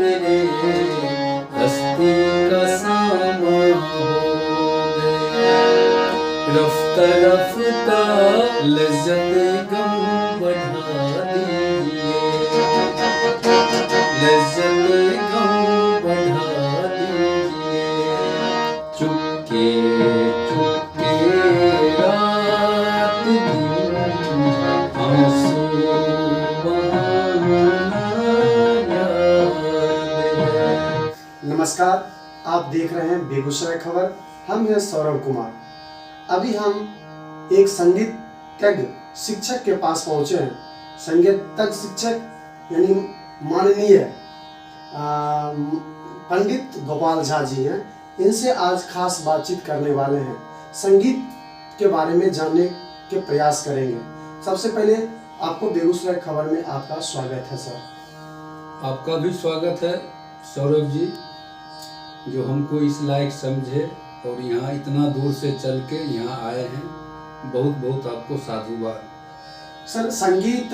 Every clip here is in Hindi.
मेरे हस्ती का सामा हो गया। रफ्ता रफ्ता लज्जत गम बढ़ा दीजिए, लज्जत गम बढ़ा दीजिए। चुपके चुपके रात दिन आंसू बहाना याद है। नमस्कार, आप देख रहे हैं बेगूसराय खबर। हम हैं सौरभ कुमार। अभी हम एक संगीतज्ञ शिक्षक के पास पहुंचे हैं। संगीतज्ञ शिक्षक यानी माननीय पंडित गोपाल झा जी हैं। इनसे आज खास बातचीत करने वाले हैं, संगीत के बारे में जानने के प्रयास करेंगे। सबसे पहले आपको बेगूसराय खबर में आपका स्वागत है सर। आपका भी स्वागत है सौरभ जी, जो हमको इस लायक समझे और यहाँ इतना दूर से चल के यहाँ आए हैं। बहुत बहुत आपको साधुवाद। सर, संगीत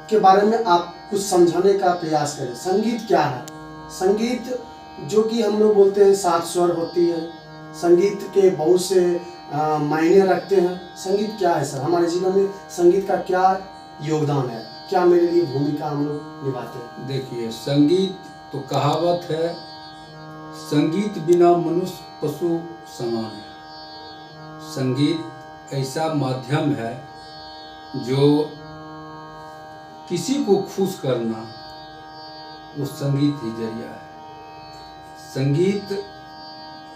के बारे में आप कुछ समझाने का प्रयास करें। संगीत क्या है? संगीत जो कि हम लोग बोलते हैं 7 स्वर होती है। संगीत के बहुत से मायने रखते हैं। संगीत क्या है सर? हमारे जीवन में संगीत का क्या योगदान है? क्या मेरे लिए भूमिका हम लोग निभाते हैं? देखिए, संगीत तो कहावत है, संगीत बिना मनुष्य पशु समान है। संगीत ऐसा माध्यम है जो किसी को खुश करना, वो संगीत ही जरिया है। संगीत,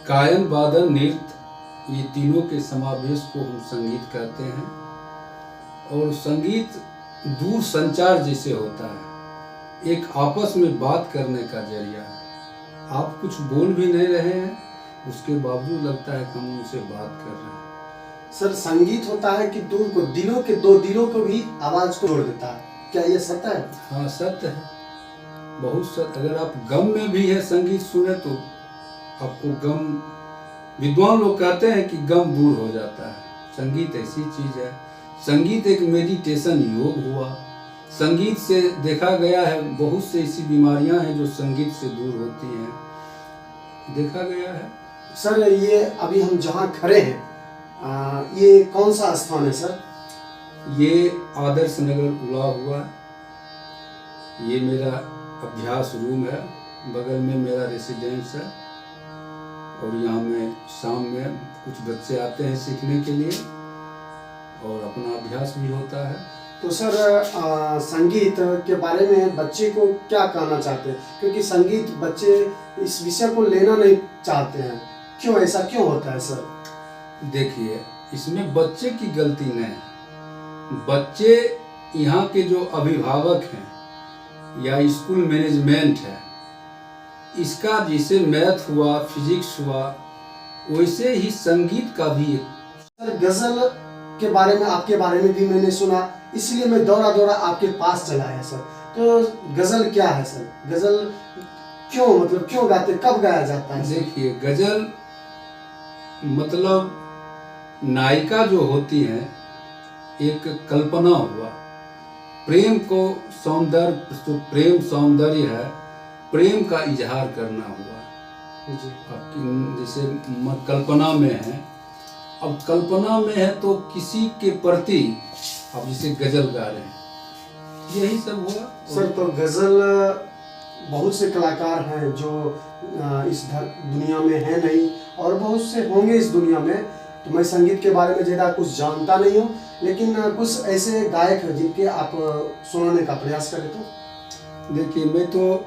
गायन, वादन, नृत्य, ये तीनों के समावेश को हम संगीत कहते हैं। और संगीत दूर संचार जैसे होता है, एक आपस में बात करने का जरिया है। आप कुछ बोल भी नहीं रहे हैं, उसके बावजूद लगता है कि हम उनसे बात कर रहे हैं। सर, संगीत होता है कि दूर को दो दिलों को भी आवाज को जोड़ देता है। क्या ये सत्य है? हाँ, सत्य है, बहुत सत्य। अगर आप गम में भी है संगीत सुने तो आपको गम, विद्वान लोग कहते हैं कि गम दूर हो जाता है। संगीत ऐसी चीज है। संगीत एक मेडिटेशन योग हुआ। संगीत से देखा गया है बहुत से ऐसी बीमारियां हैं जो संगीत से दूर होती हैं, देखा गया है। सर, ये अभी हम जहाँ खड़े हैं, ये कौन सा स्थान है सर? ये आदर्श नगर उड़ा हुआ है। ये मेरा अभ्यास रूम है, बगल में मेरा रेसिडेंस है। और यहाँ में शाम में कुछ बच्चे आते हैं सीखने के लिए और अपना अभ्यास भी होता है। तो सर, संगीत के बारे में बच्चे को क्या कहना चाहते हैं? क्योंकि संगीत बच्चे इस विषय को लेना नहीं चाहते हैं। क्यों, ऐसा क्यों होता है सर? देखिए, इसमें बच्चे की गलती नहीं है। बच्चे, यहाँ के जो अभिभावक हैं या स्कूल मैनेजमेंट है, इसका जैसे मैथ हुआ, फिजिक्स हुआ, वैसे ही संगीत का भी। सर, गजल के बारे में, आपके बारे में भी मैंने सुना, इसलिए मैं दौड़ा दौड़ा आपके पास चला है सर। तो गजल क्या है सर? गजल क्यों, मतलब क्यों गाते, कब गाया जाता है? देखिए, गजल मतलब नायिका जो होती है, एक कल्पना हुआ, प्रेम को सौंदर्य, जो प्रेम सौंदर्य है, प्रेम का इजहार करना हुआ जी। जैसे कल्पना में है। अब कल्पना में है तो किसी के प्रति अब जैसे गजल गा रहे हैं, यही सब हुआ सर। तो गजल, बहुत से कलाकार हैं जो इस दुनिया में है नहीं, और बहुत से होंगे इस दुनिया में। तो मैं संगीत के बारे में ज़्यादा कुछ जानता नहीं हूँ, लेकिन कुछ ऐसे गायक हैं जिनके आप सुनाने का प्रयास करें तो। देखिए, मैं तो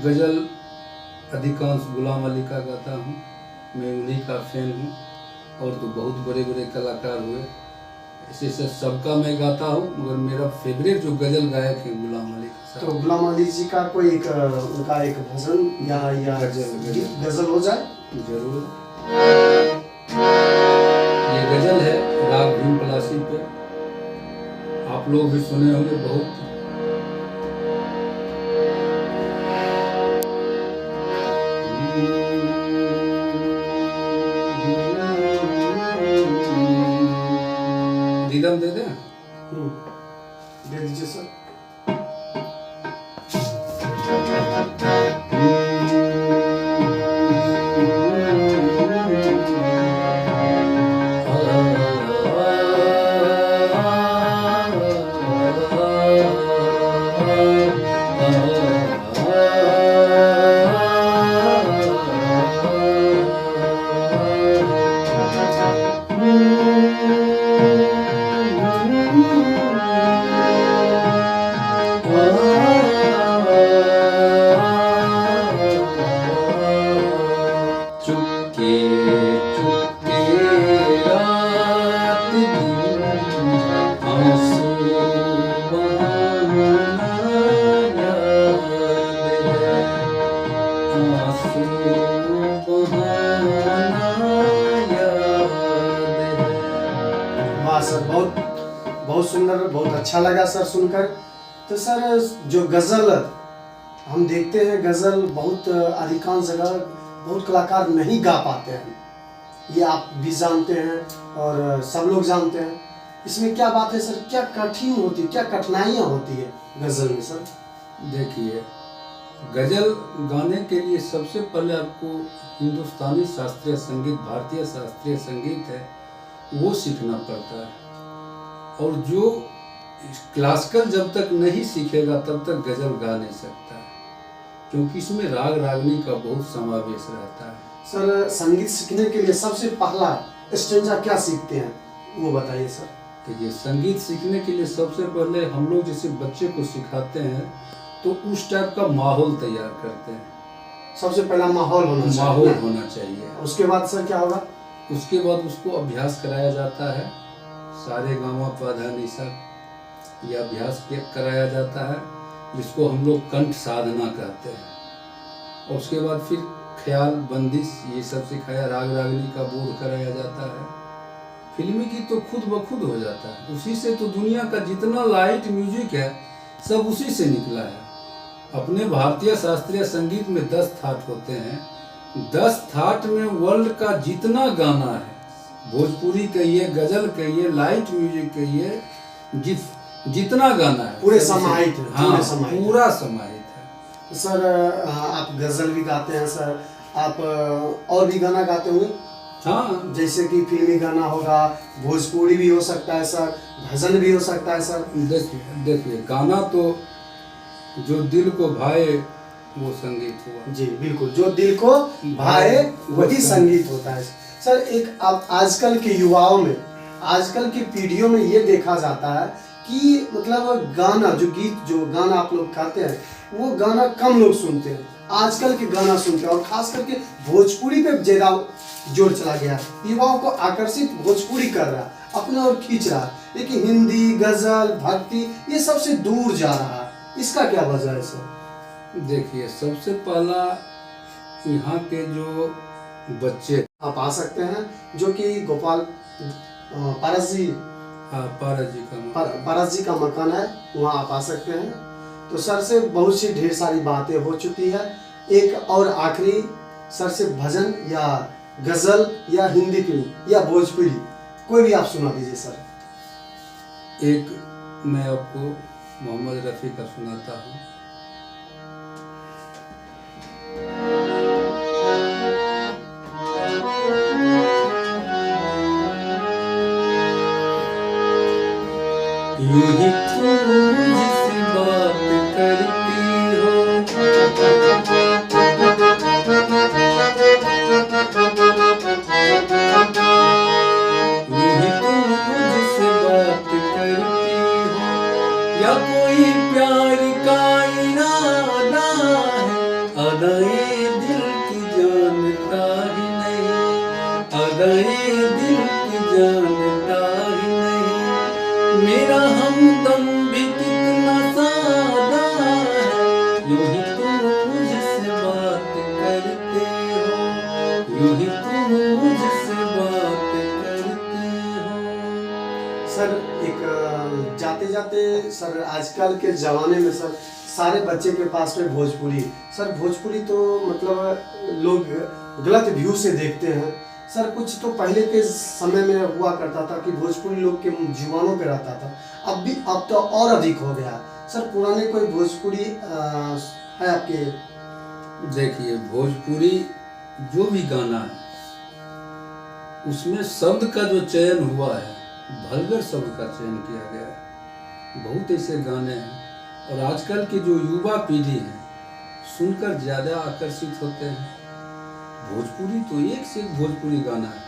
गजल अधिकांश गुलाम अली का गाता हूँ, मैं उन्हीं का फैन हूँ। और तो बहुत बड़े बड़े कलाकार हुए, ऐसे सबका मैं गाता हूँ, मगर मेरा फेवरेट जो गजल गायक है गुलाम अली का। तो गुलाम अली जी का कोई उनका एक भजन या गजल हो जाए? जरूर। ये गजल है राग भीम पलासी पे, आप लोग भी सुने होंगे बहुत। रिदम दे दें? दे दीजिए सर। अच्छा लगा सर सुनकर। तो सर जो गज़ल हम देखते हैं, गज़ल बहुत अधिकांश जगह बहुत कलाकार नहीं गा पाते हैं, ये आप भी जानते हैं और सब लोग जानते हैं। इसमें क्या बात है सर, क्या कठिन होती, क्या कठिनाइयाँ होती है गज़ल में सर? देखिए, गज़ल गाने के लिए सबसे पहले आपको हिंदुस्तानी शास्त्रीय संगीत, भारतीय शास्त्रीय संगीत है, वो सीखना पड़ता है। और जो क्लासिकल जब तक नहीं सीखेगा तब तक गज़ल गा नहीं सकता है, क्योंकि इसमें राग रागनी का बहुत समावेश रहता है। सर संगीत सीखने के लिए सबसे पहला स्टेंजा क्या सीखते हैं, वो बताइए सर। देखिए, संगीत सीखने के लिए सबसे पहले हम लोग जैसे बच्चे को सिखाते हैं तो उस टाइप का माहौल तैयार करते हैं। सबसे पहला माहौल होना चाहिए। उसके बाद सर क्या होगा? उसके बाद उसको अभ्यास कराया जाता है, सारे गामा पाधा निसा, ये अभ्यास कराया जाता है, जिसको हम लोग कंठ साधना कहते हैं। और उसके बाद फिर ख्याल, बंदिश, ये सब सिखाया, राग रागनी का बोध कराया जाता है। फिल्मी गीत तो खुद ब खुद हो जाता है, उसी से तो दुनिया का जितना लाइट म्यूजिक है सब उसी से निकला है। अपने भारतीय शास्त्रीय संगीत में 10 थाट होते हैं, 10 थाट में वर्ल्ड का जितना गाना है, भोजपुरी कहिए, गजल कहिए, लाइट म्यूजिक कहिए, जितना गाना है पूरे समाहित है। हाँ, पूरा समाहित है। सर आप गजल भी गाते हैं सर, आप और भी गाना गाते होंगे? हाँ, जैसे कि फिल्मी गाना होगा, भोजपुरी भी हो सकता है सर, भजन भी हो सकता है सर। देखिए, गाना तो जो दिल को भाए वो संगीत हुआ। जी बिल्कुल, जो दिल को भाए वही संगीत होता है सर। एक आप आजकल के युवाओं में, आजकल की पीढ़ियों में ये देखा जाता है कि मतलब गाना, जो गाना आप लोग गाते हैं वो गाना कम लोग सुनते हैं, आजकल के गाना सुनते हैं, और खास करके भोजपुरी पे ज्यादा जोर चला गया, युवाओं को आकर्षित भोजपुरी कर रहा है, अपने ओर खींच रहा है, लेकिन हिंदी, गजल, भक्ति ये सबसे दूर जा रहा है। इसका क्या वजह है सर? देखिए, सबसे पहला यहाँ के जो बच्चे, आप आ सकते हैं, जो कि गोपाल पारस जी, पारस जी का मकान है, वहाँ आप आ सकते हैं। तो सर से बहुत सी ढेर सारी बातें हो चुकी है। एक और आखिरी सर से भजन या गजल या हिंदी फिल्म या भोजपुरी कोई भी आप सुना दीजिए सर। एक मैं आपको मोहम्मद रफ़ी का सुनाता हूँ। यूं ही तुम जिस बात करती हो, यूं ही तुम जिस बात करती हो, या कोई प्यार का इरादा है, अदाए दिल की जानता ही नहीं, अदाए दिल की जानता ही नहीं, मेरा हमदम भी कितना सादा है, यूं ही तुम मुझसे बात करते हो, यूं ही तुम मुझसे बात करते हो। सर एक जाते जाते सर, आजकल के ज़माने में सर सारे बच्चे के पास में भोजपुरी, सर भोजपुरी तो मतलब लोग गलत व्यू से देखते हैं सर। कुछ तो पहले के समय में हुआ करता था कि भोजपुरी लोग के जुबानों पे रहता था, अब तो और अधिक हो गया सर। पुराने कोई भोजपुरी है आपके? देखिए, भोजपुरी जो भी गाना है उसमें शब्द का जो चयन हुआ है, भलगर शब्द का चयन किया गया है। बहुत ऐसे गाने हैं, और आजकल की जो युवा पीढ़ी है सुनकर ज़्यादा आकर्षित होते हैं। भोजपुरी तो एक से एक भोजपुरी गाना है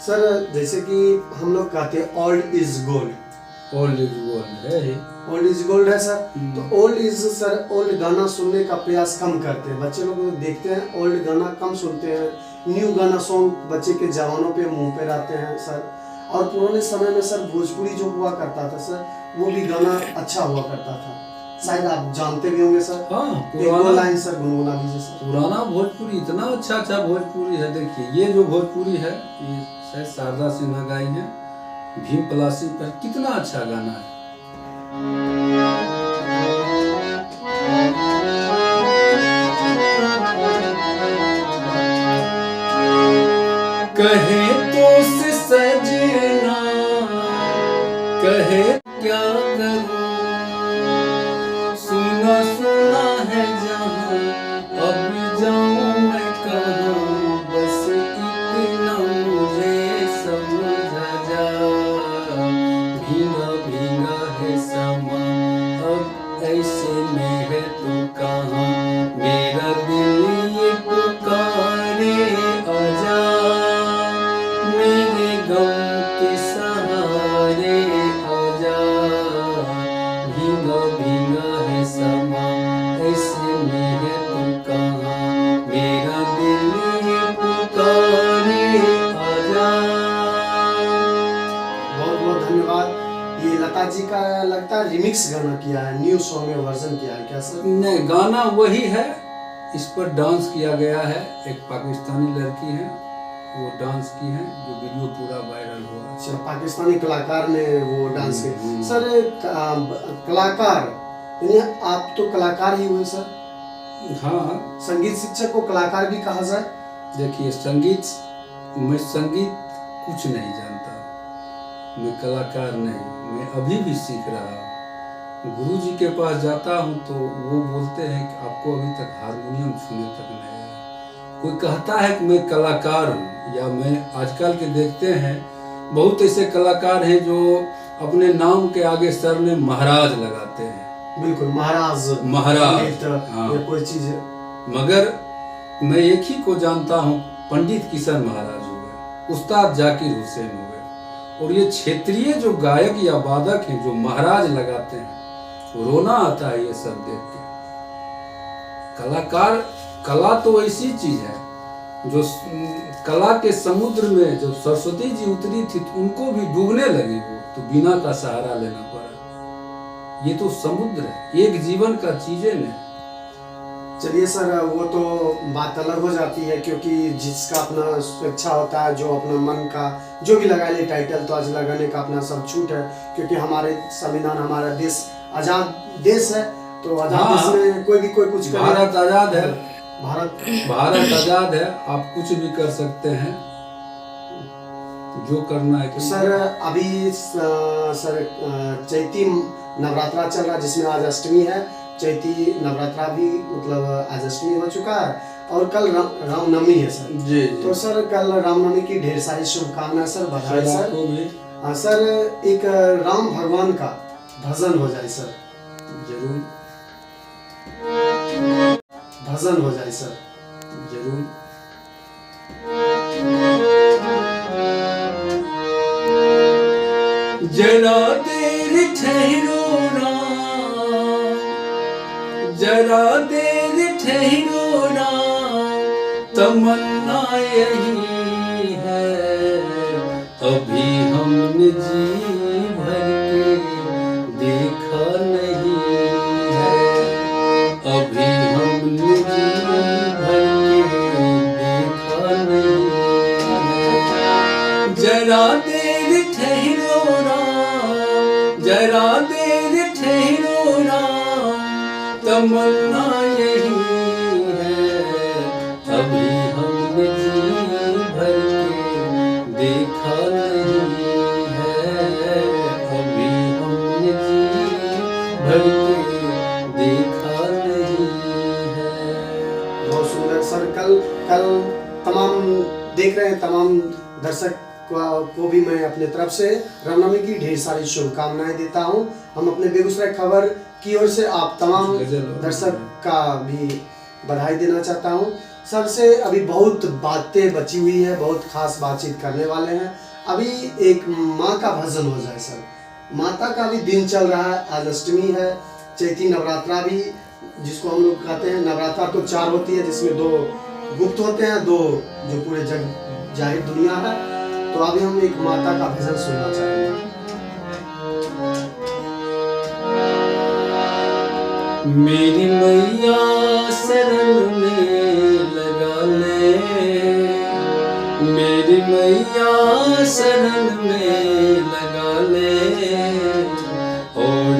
सर। जैसे कि हम लोग कहते हैं old is gold, old is gold है ही, ओल्ड इज गोल्ड है सर। तो ओल्ड इज सर, ओल्ड गाना सुनने का प्रयास कम करते हैं बच्चे लोग, देखते हैं ओल्ड गाना कम सुनते हैं, न्यू गाना सॉन्ग बच्चे के जवानों पे मुंह पे रहते हैं सर। और पुराने समय में सर भोजपुरी जो हुआ करता था सर, वो भी गाना अच्छा हुआ करता था, शायद आप जानते भी होंगे सर। हाँ, पुराना लाइन सर गुनगुना दीजिए सर। पुराना भोजपुरी इतना अच्छा भोजपुरी है। देखिए, ये जो भोजपुरी है ये शायद शारदा सिन्हा गाई है, भीम पलासी पर, कितना अच्छा गाना है। कहे तो से सजना, कहे क्या करूं, सुना सुना है जहां, अब जाऊं मैं कहां, बस इतना मुझे समझ जा। भीगा भीगा है समा, अब ऐसे में है तो कहां, मेरा दिल ये पुकारे आजा, मेरे गम के सहारे आजा। भीगा भीगा है समा, ऐसे में है तो कहां, मेरा दिल ये पुकारे आजा। बहुत बहुत धन्यवाद। ये लता जी का लगता है रिमिक्स गाना किया है, न्यू सॉन्ग में वर्जन किया है क्या सर? नहीं, गाना वही है, इस पर डांस किया गया है। एक पाकिस्तानी लड़की है, वो डांस की है, जो वीडियो पूरा वायरल हुआ। अच्छा, पाकिस्तानी कलाकार ने वो डांस किया। सर कलाकार यानी आप तो कलाकार ही हुए सर? हाँ, संगीत शिक्षक को कलाकार भी कहा जाए? देखिए मैं संगीत कुछ नहीं जानता, मैं कलाकार नहीं, मैं अभी भी सीख रहा हूँ। गुरु जी के पास जाता हूँ तो वो बोलते हैं कि आपको अभी तक हारमोनियम छूने तक नहीं आया। कोई कहता है कि मैं कलाकार हूँ, या मैं आजकल के देखते हैं बहुत ऐसे कलाकार हैं जो अपने नाम के आगे सर में महाराज लगाते हैं। बिल्कुल, महाराज हाँ। या कोई चीज। मगर मैं एक ही को जानता हूँ, पंडित किशन महाराज हो गए, उस्ताद जाकिर हुसैन हो गए, और ये क्षेत्रीय जो गायक या वादक हैं जो महाराज लगाते हैं, रोना आता है ये सब देख के। कला तो ऐसी चीज है जो कला के समुद्र में जब सरस्वती जी उतरी थी तो उनको भी डूबने लगी, वो तो बीना का सहारा लेना पड़ा। ये तो समुद्र है, एक जीवन का चीजें है। चलिए सर, वो तो बात अलग हो जाती है, क्योंकि जिसका अपना स्वेच्छा होता है, जो अपना मन का जो भी लगा ले टाइटल, तो आज लगाने का अपना सब छूट है, क्योंकि हमारे संविधान, हमारा देश आजाद देश है, तो आजाद देश में कोई भी कोई कुछ करे। भारत आजाद है, भारत आजाद है, आप कुछ भी कर सकते हैं, जो करना है। सर अभी सर चैती नवरात्रा चल रहा है, जिसमें आज अष्टमी है। चैती नवरात्रा भी मतलब आज अष्टमी हो चुका है, और कल रामनवमी है सर जी। तो सर कल रामनवमी की ढेर सारी शुभकामनाएं सर, बधाई सर। हाँ सर, एक राम भगवान का भजन हो जाए सर। जरूर भजन हो जाए सर। जरूर। जरा देर ठहरो राम, जरा देर ठहरो राम, तमन्ना यही है, अभी हमने जी भर के देखा नहीं है, अभी हमने जी भर के देखा नहीं है। जरा देर ठहरो राम, जरा देर ठहरो राम, तमन्ना यही है, अभी हमने जी भर के देखा नहीं है, अभी हमने जी भर के देखा नहीं है। बहुत सुंदर सर। कल तमाम देख रहे हैं तमाम दर्शक को भी मैं अपने तरफ से रामनवमी की ढेर सारी शुभकामनाएं देता हूं। हम अपने बेगूसराय खबर की ओर से आप तमाम दर्शक का भी बधाई देना चाहता हूं। सर से अभी बहुत बातें बची हुई है, बहुत खास बातचीत करने वाले हैं। अभी एक माँ का भजन हो जाए सर। माता का भी दिन चल रहा है, आज अष्टमी है, चैती नवरात्रा भी जिसको हम लोग कहते हैं। नवरात्रा तो 4 होती है, जिसमें 2 गुप्त होते हैं, 2 जो पूरे जग जाहिर दुनिया है। तो अभी हम एक माता का भजन सुनना चाहेंगे। मेरी मैया शरण में लगा ले, मेरी मैया शरण में लगा ले, और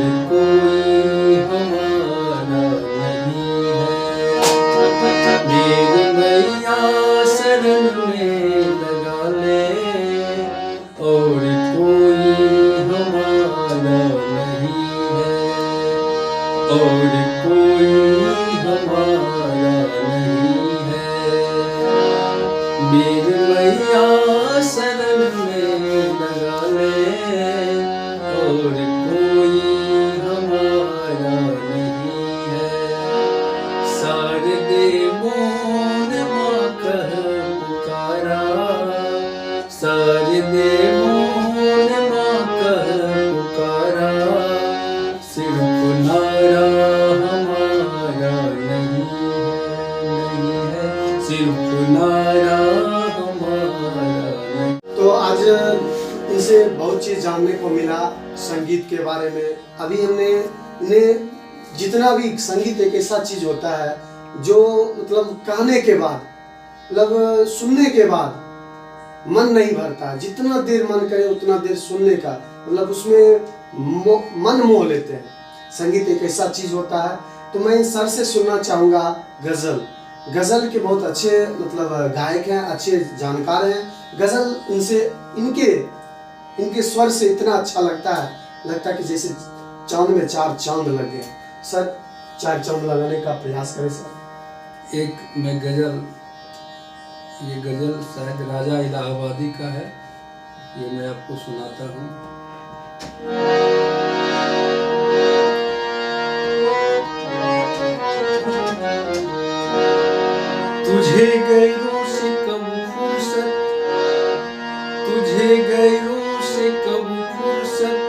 मेरी मैया शरण में लगा ले, और कोई हमारा नहीं है, और कोई हमारा नहीं है। मेरी मैया शरण में लगा ले, और कोई हमारा नहीं है। शारदे मोन माँ कह पुकारा, शारदे मोन माँ कह पुकारा, सिर्फ नारा हमारा नहीं है, सिर्फ नारा हमारा नहीं। तो आज इनसे बहुत चीज़ जानने को मिला संगीत के बारे में। अभी हमने इन्हें जितना भी संगीत एक ऐसा चीज़ होता है जो मतलब कहने के बाद मतलब सुनने के बाद मन नहीं भरता। जितना देर मन करे उतना देर सुनने का मतलब उसमें मन मोह लेते हैं। संगीत एक ऐसा चीज़ होता है। तो मैं सर से सुनना चाहूँगा गज़ल। गज़ल के बहुत अच्छे मतलब गायक हैं, अच्छे जानकार हैं। गज़ल इनके स्वर से इतना अच्छा लगता है कि जैसे चांद में चार चांद लग गए। सर चार चांद लगाने का प्रयास करें सर। एक मैं गज़ल, ये गज़ल शायद राजा इलाहाबादी का है, ये मैं आपको सुनाता हूँ। तुझे गैरों से कब फुर्सत, तुझे गैरों से कब फुर्सत,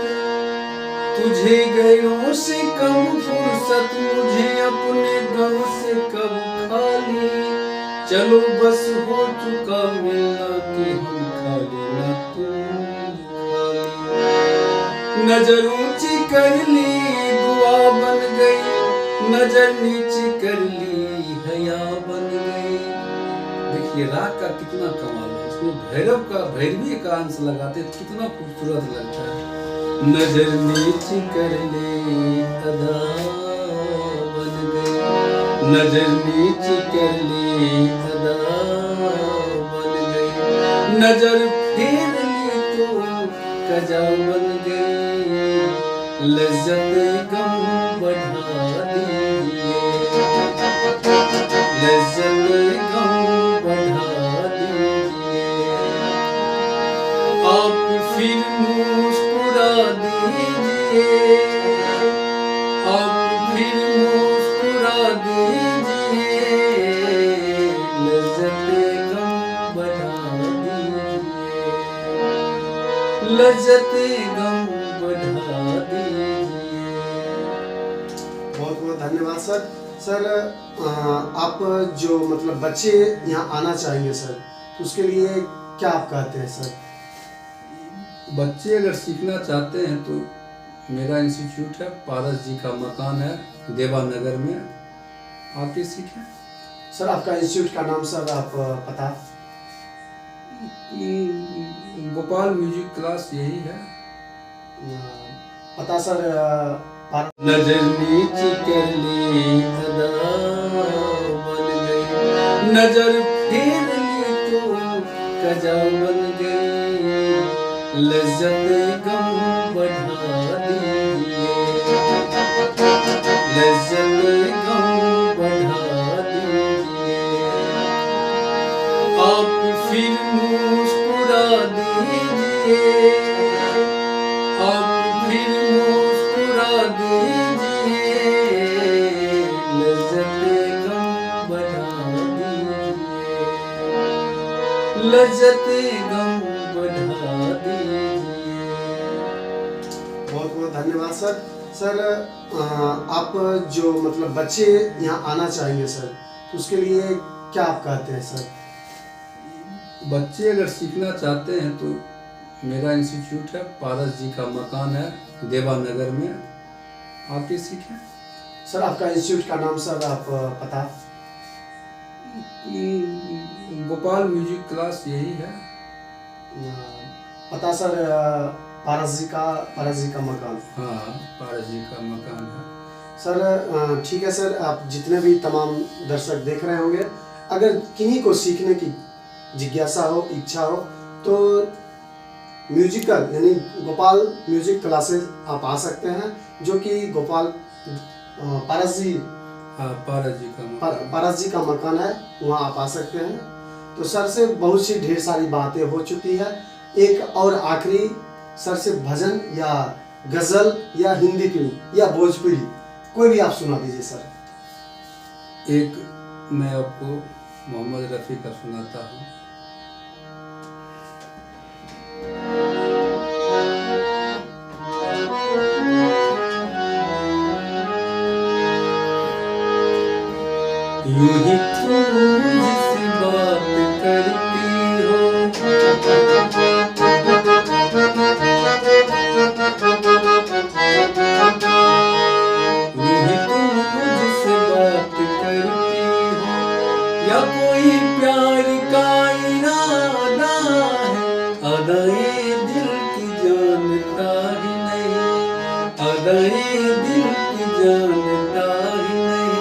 तुझे गैरों से कब फुर्सत, मुझे अपने गम से कब खाली। चलो बस हो चुका मिलना कि हम खाली न तुम खाली। नजर ऊंची कर ली दुआ बन गई, नजर नीची कर ली हया बन गई। देखिए राग का कितना कमाल है, इसमें भैरवी का अंश लगाते तो कितना खूबसूरत लगता है। नजर नीची कर ले अदा बन गई, नजर नीची कर ले अदा बन गई। नजर फेर ली तो कजा बन गई, लज्जत गम बढ़ा दीजिए, लज्जत गम बढ़ा दीजिए। आप फिर मुस्कुरा दीजिए, आप फिर मुस्कुरा दीजिए, लज्जत गम बढ़ा दीजिए, लज्जत गम बढ़ा दीजिए। बहुत बहुत धन्यवाद सर। सर आप जो मतलब बच्चे यहाँ आना चाहेंगे सर, तो उसके लिए क्या आप कहते हैं सर? बच्चे अगर सीखना चाहते हैं तो मेरा इंस्टीट्यूट है, पारस जी का मकान है देवानगर में, आके सीखें। सर आपका इंस्टीट्यूट का नाम सर, आप पता? गोपाल म्यूजिक क्लास यही है। पता सर? नजर नीची कर ली अदा बन गई, नजर फेर ली तो कजा बन गई, लज्जत गम बढ़ा दीजिए, लज्जत गम बढ़ा दीजिए। आप फिर मुस्कुरा दीजिए, आप फिर मुस्कुरा दीजिए, लज्जत गम बढ़ा दीजिए, लज्जत गम बढ़ा दीजिए। बहुत बहुत धन्यवाद सर। सर आप जो मतलब बच्चे यहाँ आना चाहेंगे सर, तो उसके लिए क्या आप कहते हैं सर? बच्चे अगर सीखना चाहते हैं तो मेरा इंस्टीट्यूट है, पारस जी का मकान है देवानगर में, आके सीखें। सर आपका इंस्टीट्यूट का नाम सर, आप पता? गोपाल म्यूजिक क्लास यही है। पता सर? पारस जी का मकान। हाँ, पारस जी का मकान है। सर ठीक है सर, आप जितने भी तमाम दर्शक देख रहे होंगे, अगर किन्हीं को सीखने की जिज्ञासा हो, इच्छा हो, तो म्यूजिकल यानी गोपाल म्यूजिक क्लासेस आप आ सकते हैं, जो कि गोपाल पारस जी हाँ, पारस जी का मकान है, वहाँ आप आ सकते हैं। तो सर से बहुत सी ढेर सारी बातें हो चुकी है। एक और आखिरी सर से भजन या गजल या हिंदी फिल्म या भोजपुरी कोई भी आप सुना दीजिए सर। एक मैं आपको मोहम्मद रफ़ी का सुनाता हूँ। यूं ही तुम मुझसे बात करती हो, यूं ही तुम मुझसे बात करती हो, या कोई प्यार का इरादा है, अदाए दिल की जानता ही नहीं, अदाए दिल की जानता ही नहीं।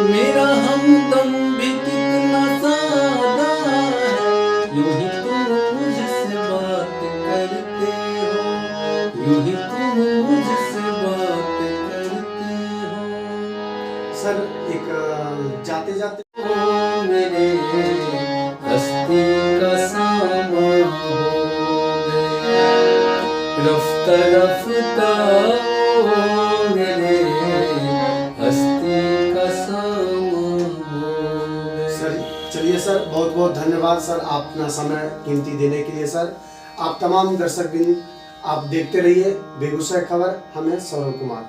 मेरा हमदम भी कितना सादा है, यूं ही तुम मुझसे बात करते हो, यूं ही तुम मुझसे बात करते हो। सर एक जाते जाते ओ मेरे हस्ती का सामा हो गया, रफ्ता रफ्ता ओ मेरे हस्ती का सामा हो गया। सर चलिए सर, बहुत बहुत धन्यवाद सर, आप अपना समय कीमती देने के लिए सर। आप तमाम दर्शक बिन आप देखते रहिए बेगूसराय खबर, हमें सौरभ कुमार।